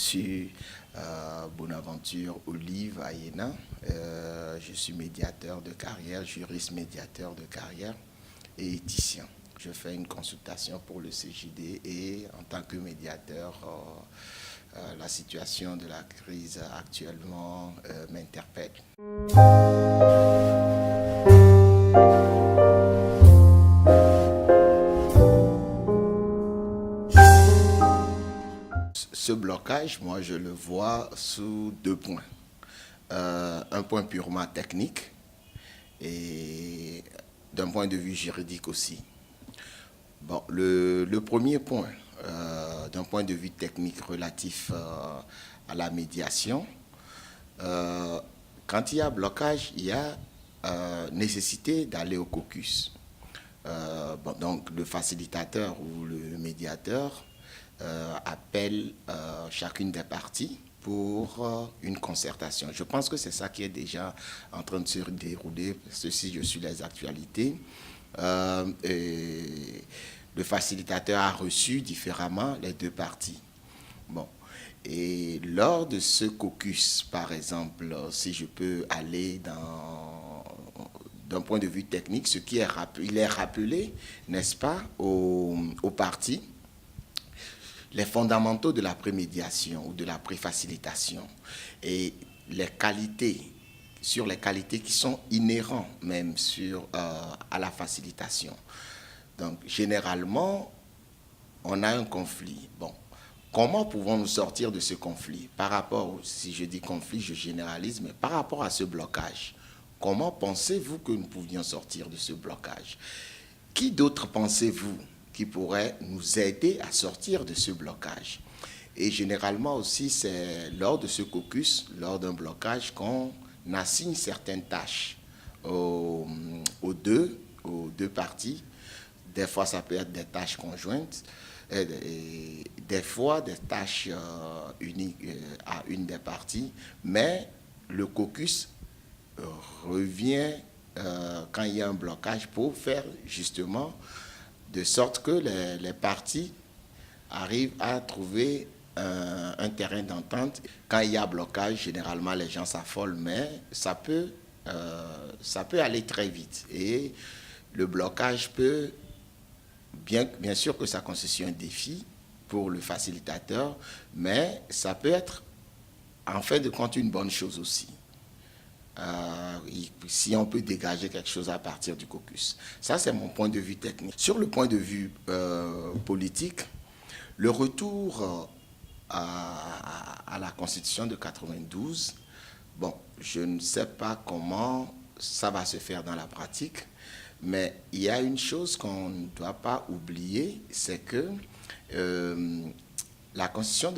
suis Bonaventure Olive Ayena. Je suis médiateur de carrière, juriste médiateur de carrière et éthicien. Je fais une consultation pour le CJD et en tant que médiateur, la situation de la crise actuellement m'interpelle. Ce blocage, moi, je le vois sous deux points. Un point purement technique et d'un point de vue juridique aussi. Bon, le premier point, d'un point de vue technique relatif à la médiation, quand il y a blocage, il y a nécessité d'aller au caucus. Donc, le facilitateur ou le médiateur appelle chacune des parties pour une concertation. Je pense que c'est ça qui est déjà en train de se dérouler. Ceci, je suis les actualités. Et le facilitateur a reçu différemment les deux parties. Bon. Et lors de ce caucus, par exemple, si je peux aller d'un point de vue technique, ce qui est rappelé, il est rappelé, n'est-ce pas, aux parties, les fondamentaux de la prémédiation ou de la préfacilitation et les qualités, sur les qualités qui sont inhérentes même à la facilitation. Donc, généralement, on a un conflit. Bon, comment pouvons-nous sortir de ce conflit? Par rapport, si je dis conflit, je généralise, mais par rapport à ce blocage, comment pensez-vous que nous pouvions sortir de ce blocage? Qui d'autre pensez-vous qui pourrait nous aider à sortir de ce blocage? Et généralement aussi, c'est lors de ce caucus, lors d'un blocage, qu'on assigne certaines tâches aux deux parties. Des fois, ça peut être des tâches conjointes, et des fois des tâches uniques à une des parties, mais le caucus revient quand il y a un blocage pour faire justement de sorte que les parties arrivent à trouver un terrain d'entente. Quand il y a blocage, généralement les gens s'affolent, mais ça peut aller très vite. Et le blocage peut, bien sûr que ça constitue un défi pour le facilitateur, mais ça peut être en fin de compte une bonne chose aussi. Si on peut dégager quelque chose à partir du caucus. Ça, c'est mon point de vue technique. Sur le point de vue politique, le retour à la Constitution de 92, bon, je ne sais pas comment ça va se faire dans la pratique, mais il y a une chose qu'on ne doit pas oublier, c'est que la Constitution,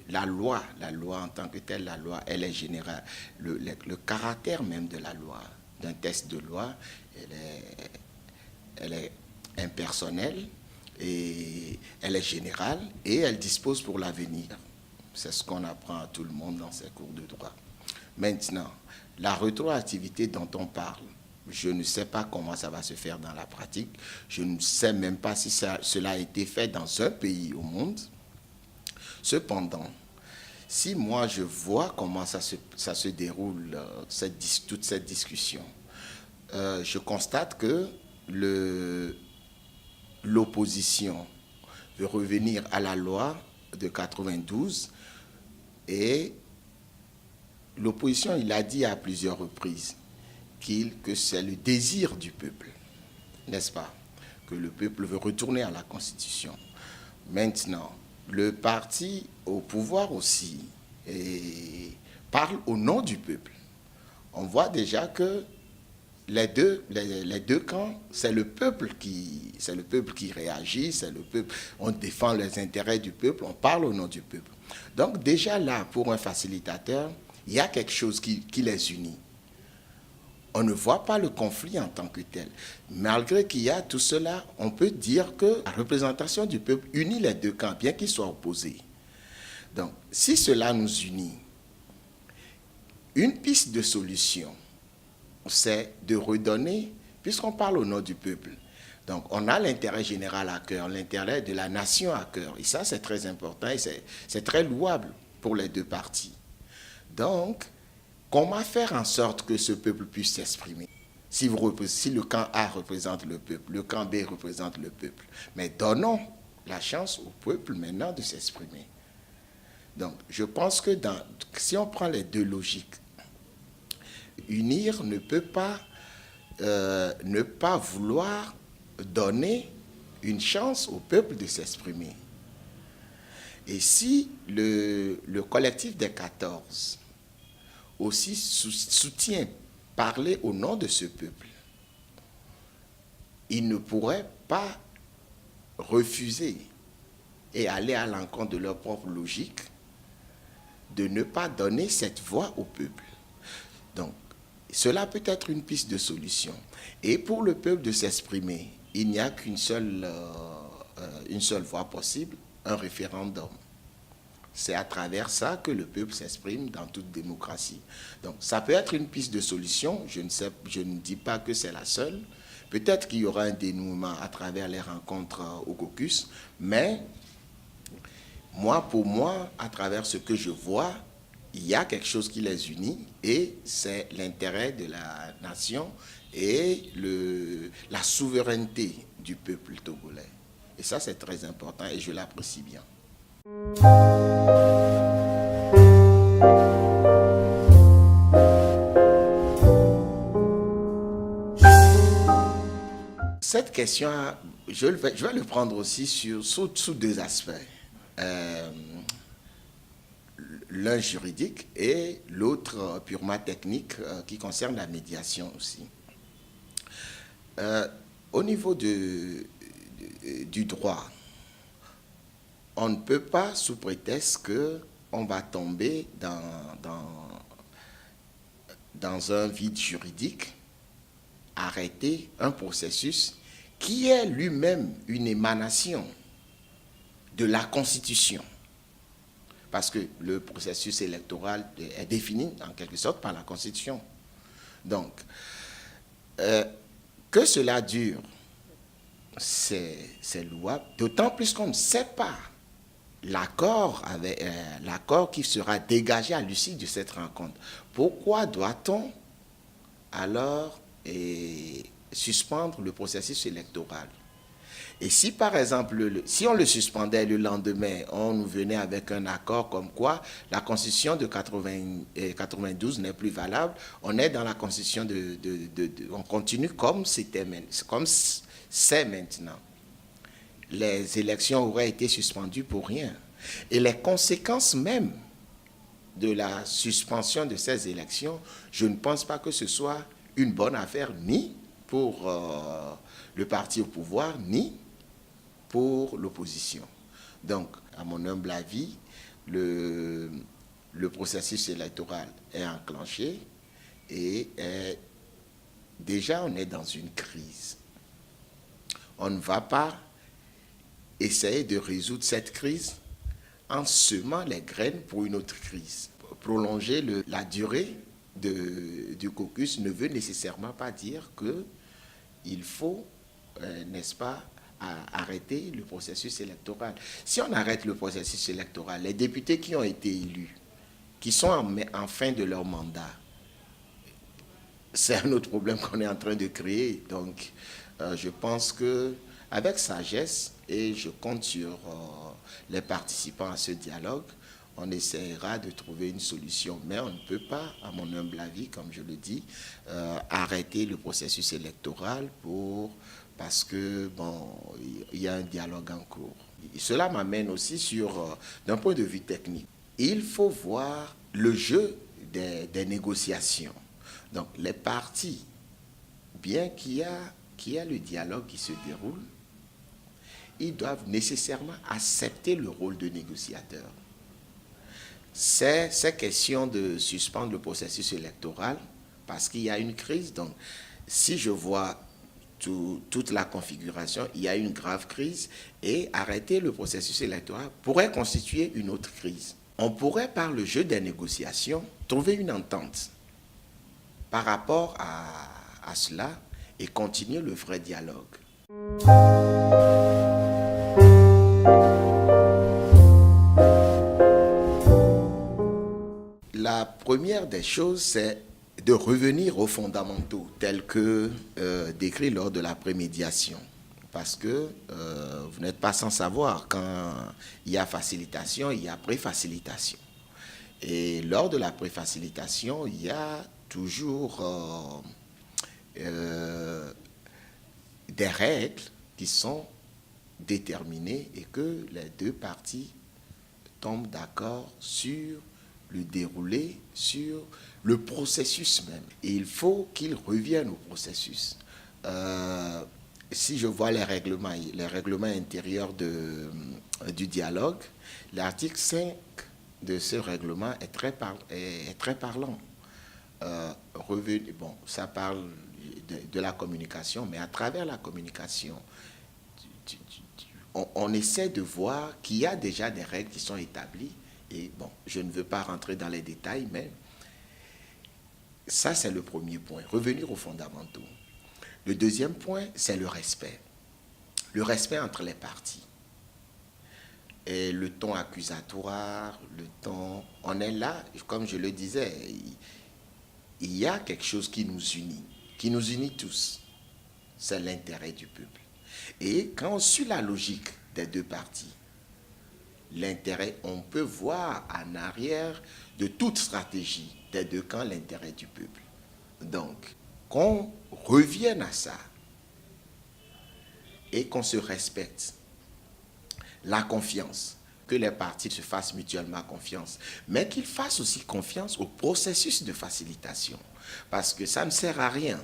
la loi en tant que telle, la loi, elle est générale. Le caractère même de la loi, d'un texte de loi, elle est impersonnelle, et elle est générale et elle dispose pour l'avenir. C'est ce qu'on apprend à tout le monde dans ses cours de droit. Maintenant, la rétroactivité dont on parle, je ne sais pas comment ça va se faire dans la pratique. Je ne sais même pas si cela a été fait dans un pays au monde. Cependant, si moi je vois comment ça se déroule, toute cette discussion, je constate que l'opposition veut revenir à la loi de 92 et l'opposition, il a dit à plusieurs reprises que c'est le désir du peuple, n'est-ce pas? Que le peuple veut retourner à la Constitution. Maintenant, le parti au pouvoir aussi parle au nom du peuple. On voit déjà que les deux camps, c'est le peuple qui réagit, c'est le peuple. On défend les intérêts du peuple, on parle au nom du peuple. Donc déjà là, pour un facilitateur, il y a quelque chose qui les unit. On ne voit pas le conflit en tant que tel. Malgré qu'il y a tout cela, on peut dire que la représentation du peuple unit les deux camps, bien qu'ils soient opposés. Donc, si cela nous unit, une piste de solution, c'est de redonner, puisqu'on parle au nom du peuple, Donc, on a l'intérêt général à cœur, l'intérêt de la nation à cœur. Et ça, c'est très important et c'est très louable pour les deux parties. Donc, comment faire en sorte que ce peuple puisse s'exprimer? Si le camp A représente le peuple, le camp B représente le peuple. Mais donnons la chance au peuple maintenant de s'exprimer. Donc, je pense que si on prend les deux logiques, unir ne peut pas ne pas vouloir donner une chance au peuple de s'exprimer. Et si le collectif des 14 aussi soutient parler au nom de ce peuple, il ne pourrait pas refuser et aller à l'encontre de leur propre logique de ne pas donner cette voix au peuple. Donc, cela peut être une piste de solution. Et pour le peuple de s'exprimer, il n'y a une seule voie possible, un référendum. C'est à travers ça que le peuple s'exprime dans toute démocratie. Donc, ça peut être une piste de solution. Je ne dis pas que c'est la seule. Peut-être qu'il y aura un dénouement à travers les rencontres au caucus, mais pour moi, à travers ce que je vois, il y a quelque chose qui les unit et c'est l'intérêt de la nation et la souveraineté du peuple togolais. Et ça, c'est très important et je l'apprécie bien. Cette question, je vais le prendre aussi sous deux aspects. L'un juridique et l'autre purement technique qui concerne la médiation aussi. Au niveau du droit, on ne peut pas, sous prétexte qu'on va tomber dans un vide juridique, arrêter un processus qui est lui-même une émanation de la Constitution. Parce que le processus électoral est défini en quelque sorte par la Constitution. Donc, que cela dure, c'est louable, d'autant plus qu'on ne sait pas l'accord qui sera dégagé à l'issue de cette rencontre. Pourquoi doit-on alors suspendre le processus électoral? Et si, par exemple, si on le suspendait le lendemain, on nous venait avec un accord comme quoi la Constitution de 92 n'est plus valable, on est dans la Constitution on continue comme c'est maintenant. Les élections auraient été suspendues pour rien. Et les conséquences même de la suspension de ces élections, je ne pense pas que ce soit une bonne affaire ni pour le parti au pouvoir, ni pour l'opposition. Donc, à mon humble avis, le processus électoral est enclenché et déjà on est dans une crise. On ne va pas essayer de résoudre cette crise en semant les graines pour une autre crise. Prolonger la durée du caucus ne veut nécessairement pas dire qu'il faut, n'est-ce pas, arrêter le processus électoral. Si on arrête le processus électoral, les députés qui ont été élus, qui sont en fin de leur mandat, c'est un autre problème qu'on est en train de créer. Donc, je pense qu'avec sagesse, et je compte sur les participants à ce dialogue, on essaiera de trouver une solution. Mais on ne peut pas, à mon humble avis, comme je le dis, arrêter le processus électoral parce que, il y a un dialogue en cours. Et cela m'amène aussi d'un point de vue technique. Il faut voir le jeu des négociations. Donc, les partis, bien qu'il y a le dialogue qui se déroule, ils doivent nécessairement accepter le rôle de négociateur. C'est question de suspendre le processus électoral parce qu'il y a une crise. Donc, si je vois toute la configuration, il y a une grave crise et arrêter le processus électoral pourrait constituer une autre crise. On pourrait, par le jeu des négociations, trouver une entente par rapport à cela et continuer le vrai dialogue. La première des choses, c'est de revenir aux fondamentaux tels que décrits lors de la prémédiation. Parce que vous n'êtes pas sans savoir, quand il y a facilitation, il y a préfacilitation. Et lors de la préfacilitation, il y a toujours des règles qui sont déterminées et que les deux parties tombent d'accord sur le déroulé, sur le processus même. Et il faut qu'ils reviennent au processus. Si je vois les règlements intérieurs du dialogue, l'article 5 de ce règlement est très parlant. Bon, ça parle de la communication, mais à travers la communication, on essaie de voir qu'il y a déjà des règles qui sont établies. Et bon, je ne veux pas rentrer dans les détails, mais ça, c'est le premier point, revenir aux fondamentaux. Le deuxième point, c'est le respect. Le respect entre les parties. Et le ton accusatoire, le ton... On est là, comme je le disais, il y a quelque chose qui nous unit tous. C'est l'intérêt du peuple. Et quand on suit la logique des deux parties, l'intérêt, on peut voir en arrière de toute stratégie des deux camps l'intérêt du peuple. Donc, qu'on revienne à ça et qu'on se respecte. La confiance, que les parties se fassent mutuellement confiance, mais qu'ils fassent aussi confiance au processus de facilitation. Parce que ça ne sert à rien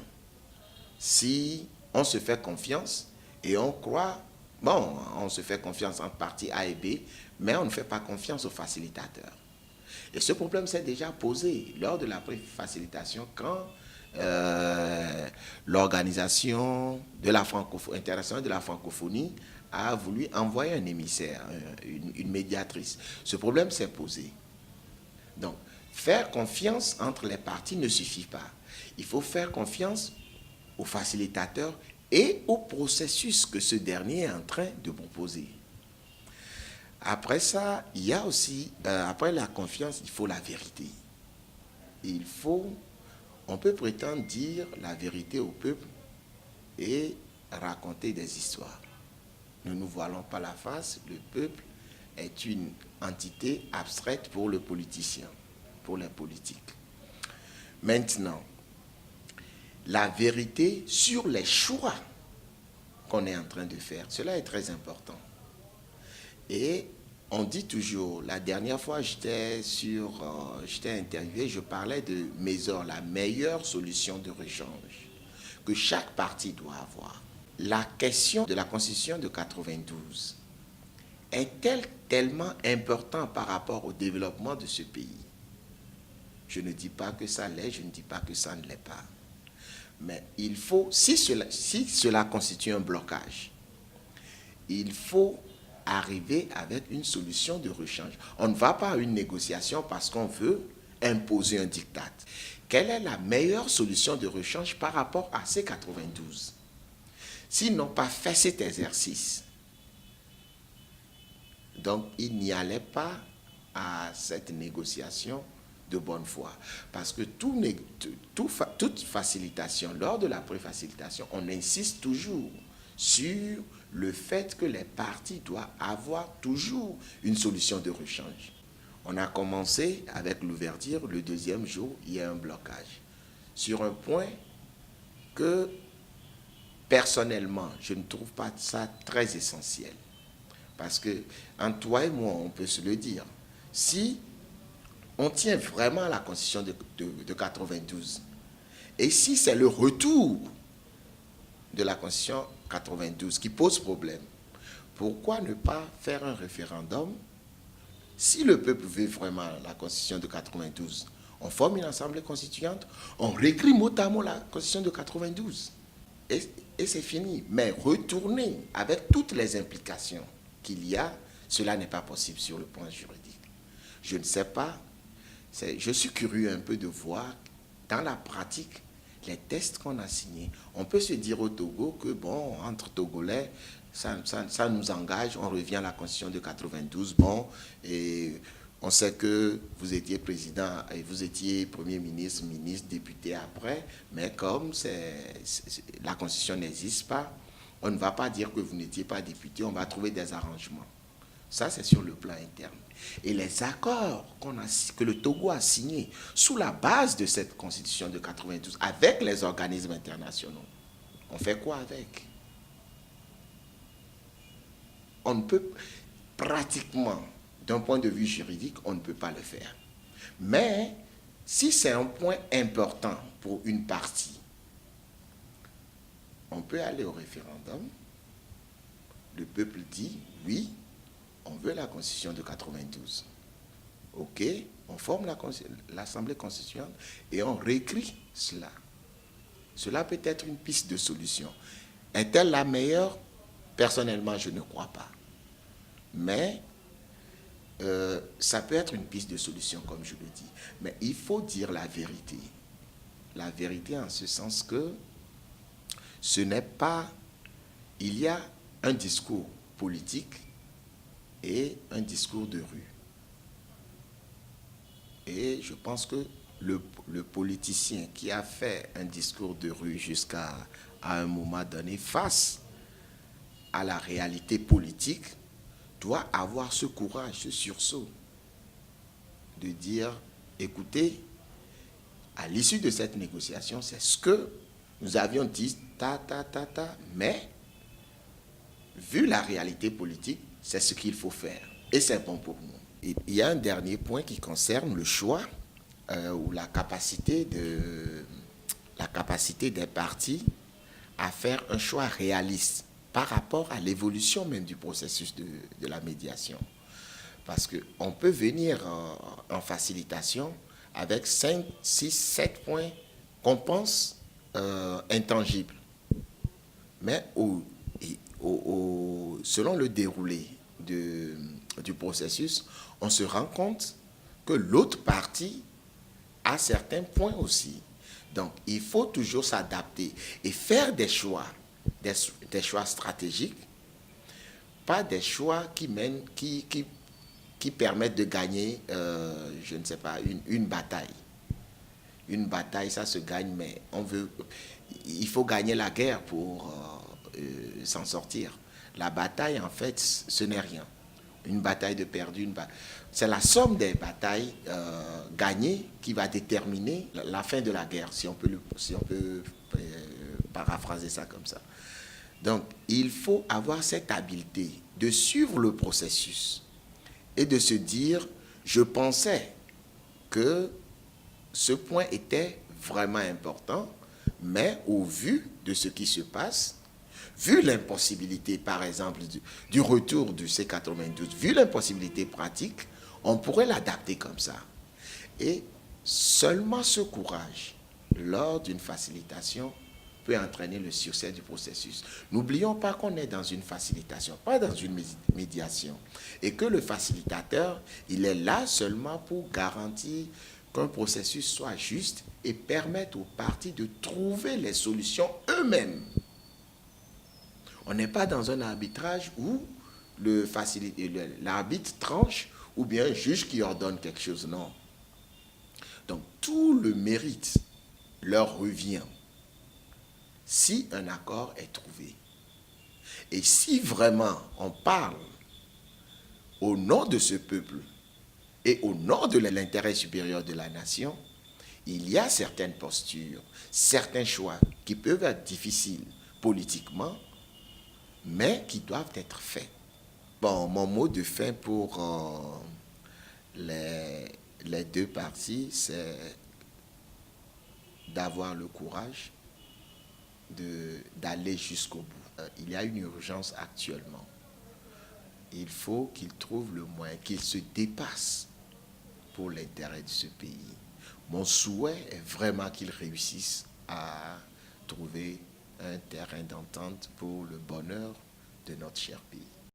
si on se fait confiance et on croit, bon, on se fait confiance entre parties A et B, mais on ne fait pas confiance au facilitateur. Et ce problème s'est déjà posé lors de la facilitation quand l'organisation internationale de la francophonie a voulu envoyer un émissaire, une médiatrice. Ce problème s'est posé. Donc, faire confiance entre les parties ne suffit pas. Il faut faire confiance au facilitateur et au processus que ce dernier est en train de proposer. Après ça, il y a aussi, après la confiance, il faut la vérité. On peut prétendre dire la vérité au peuple et raconter des histoires. Ne nous voilons pas la face, le peuple est une entité abstraite pour le politicien, pour les politiques. Maintenant, la vérité sur les choix qu'on est en train de faire, cela est très important. Et on dit toujours, la dernière fois j'étais interviewé, je parlais de Maison, la meilleure solution de rechange que chaque parti doit avoir. La question de la Constitution de 92 est-elle tellement importante par rapport au développement de ce pays? Je ne dis pas que ça l'est, je ne dis pas que ça ne l'est pas. Mais il faut, si cela constitue un blocage, il faut arriver avec une solution de rechange. On ne va pas à une négociation parce qu'on veut imposer un diktat. Quelle est la meilleure solution de rechange par rapport à ces 92? S'ils n'ont pas fait cet exercice, donc ils n'y allaient pas à cette négociation de bonne foi. Parce que toute facilitation, lors de la préfacilitation, on insiste toujours sur le fait que les parties doivent avoir toujours une solution de rechange. On a commencé avec l'ouverture, le deuxième jour, il y a un blocage. Sur un point que, personnellement, je ne trouve pas ça très essentiel. Parce que, entre toi et moi, on peut se le dire, si on tient vraiment à la Constitution de 92, et si c'est le retour de la Constitution 92 qui pose problème, pourquoi ne pas faire un référendum? Si le peuple veut vraiment la Constitution de 92, on forme une assemblée constituante, on réécrit mot à mot la Constitution de 92. Et c'est fini. Mais retourner avec toutes les implications qu'il y a, cela n'est pas possible sur le plan juridique. Je ne sais pas, je suis curieux un peu de voir dans la pratique les textes qu'on a signés. On peut se dire au Togo que, bon, entre Togolais, ça nous engage, on revient à la Constitution de 92, bon, et on sait que vous étiez président et vous étiez Premier ministre, ministre, député après, mais comme la Constitution n'existe pas, on ne va pas dire que vous n'étiez pas député, on va trouver des arrangements. Ça, c'est sur le plan interne. Et les accords que le Togo a signés sous la base de cette Constitution de 92 avec les organismes internationaux, on fait quoi avec? On ne peut pratiquement, d'un point de vue juridique, on ne peut pas le faire. Mais si c'est un point important pour une partie, on peut aller au référendum. Le peuple dit oui, on veut la Constitution de 92. Ok, on forme l'Assemblée constituante et on réécrit cela. Cela peut être une piste de solution. Est-elle la meilleure? Personnellement, je ne crois pas. Mais ça peut être une piste de solution, comme je le dis. Mais il faut dire la vérité. La vérité en ce sens que ce n'est pas... Il y a un discours politique et un discours de rue. Et je pense que le politicien qui a fait un discours de rue jusqu'à un moment donné face à la réalité politique doit avoir ce courage, ce sursaut de dire, écoutez, à l'issue de cette négociation, c'est ce que nous avions dit, mais vu la réalité politique, c'est ce qu'il faut faire. Et c'est bon pour nous. Et il y a un dernier point qui concerne le choix ou la capacité des partis à faire un choix réaliste par rapport à l'évolution même du processus de la médiation. Parce qu'on peut venir en facilitation avec 5, 6, 7 points qu'on pense intangibles. Mais selon le déroulé du processus, on se rend compte que l'autre partie a certains points aussi. Donc, il faut toujours s'adapter et faire des choix stratégiques, pas des choix qui permettent de gagner, je ne sais pas, une bataille. Une bataille, ça se gagne, mais il faut gagner la guerre pour s'en sortir. La bataille, en fait, ce n'est rien. Une bataille de perdu, c'est la somme des batailles gagnées qui va déterminer la fin de la guerre, si on peut paraphraser ça comme ça. Donc, il faut avoir cette habileté de suivre le processus et de se dire, je pensais que ce point était vraiment important, mais au vu de ce qui se passe, vu l'impossibilité, par exemple, du retour du C92, vu l'impossibilité pratique, on pourrait l'adapter comme ça. Et seulement ce courage, lors d'une facilitation, peut entraîner le succès du processus. N'oublions pas qu'on est dans une facilitation, pas dans une médiation. Et que le facilitateur, il est là seulement pour garantir qu'un processus soit juste et permettre aux parties de trouver les solutions eux-mêmes. On n'est pas dans un arbitrage où l'arbitre tranche ou bien un juge qui ordonne quelque chose, non. Donc tout le mérite leur revient si un accord est trouvé. Et si vraiment on parle au nom de ce peuple et au nom de l'intérêt supérieur de la nation, il y a certaines postures, certains choix qui peuvent être difficiles politiquement, mais qui doivent être faits. Bon, mon mot de fin pour les deux parties, c'est d'avoir le courage d'aller jusqu'au bout. Il y a une urgence actuellement. Il faut qu'ils trouvent le moyen, qu'ils se dépassent pour l'intérêt de ce pays. Mon souhait est vraiment qu'ils réussissent à trouver un terrain d'entente pour le bonheur de notre cher pays.